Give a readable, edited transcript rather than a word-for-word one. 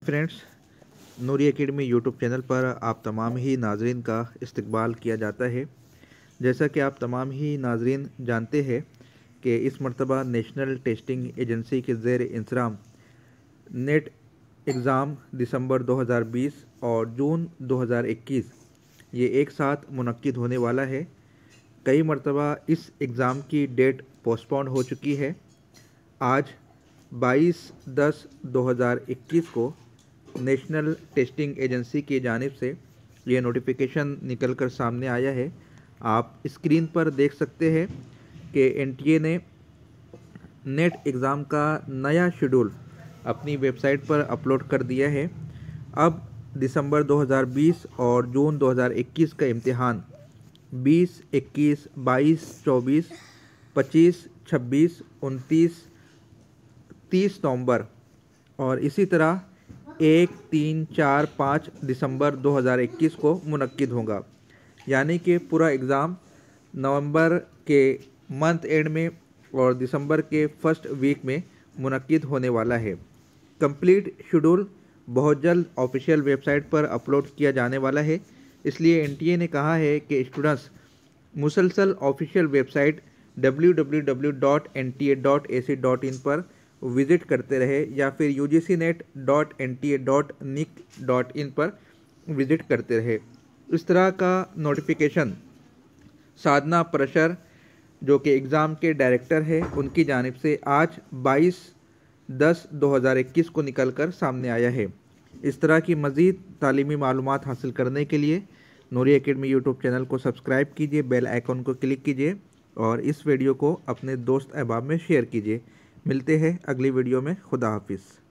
Friends, नूरी academy YouTube channel पर आप तमाम ही नाजरीन का इस्तकबाल किया जाता है। जैसा कि आप तमाम ही नाजरीन जानते हैं कि इस मरतबा नेशनल टेस्टिंग एजेंसी के ज़ेर इंतज़ाम नेट एग्ज़ाम दिसंबर 2020 और जून 2021 ये एक साथ मुनक्किद होने वाला है। कई मरतबा इस एग्ज़ाम की डेट पोस्टपोन हो चुकी है। आज 22/10/2021 को नेशनल टेस्टिंग एजेंसी की जानिब से ये नोटिफिकेशन निकल कर सामने आया है। आप स्क्रीन पर देख सकते हैं कि एनटीए ने नेट एग्ज़ाम का नया शेड्यूल अपनी वेबसाइट पर अपलोड कर दिया है। अब दिसंबर 2020 और जून 2021 का इम्तिहान 20, 21, 22, 24, 25, 26, 29, 30 नवंबर और इसी तरह 1, 3, 4, 5 दिसंबर 2021 को मुनक्किद होगा। यानी कि पूरा एग्ज़ाम नवंबर के मंथ एंड में और दिसंबर के फर्स्ट वीक में मुनक्किद होने वाला है। कंप्लीट शेड्यूल बहुत जल्द ऑफिशियल वेबसाइट पर अपलोड किया जाने वाला है। इसलिए एनटीए ने कहा है कि स्टूडेंट्स मुसलसल ऑफिशियल वेबसाइट www.nta.ac.in पर विज़िट करते रहे या फिर ugcnet.nta.nic.in पर विज़िट करते रहे। इस तरह का नोटिफिकेशन साधना प्रशर जो कि एग्ज़ाम के डायरेक्टर है उनकी जानिब से आज 22/10/2021 को निकल कर सामने आया है। इस तरह की मज़ीद तालीमी मालूमात हासिल करने के लिए नूरी एकेडमी यूट्यूब चैनल को सब्सक्राइब कीजिए, बेल आइकॉन को क्लिक कीजिए और इस वीडियो को अपने दोस्त अहबाब में शेयर कीजिए। मिलते हैं अगली वीडियो में। खुदा हाफिज़।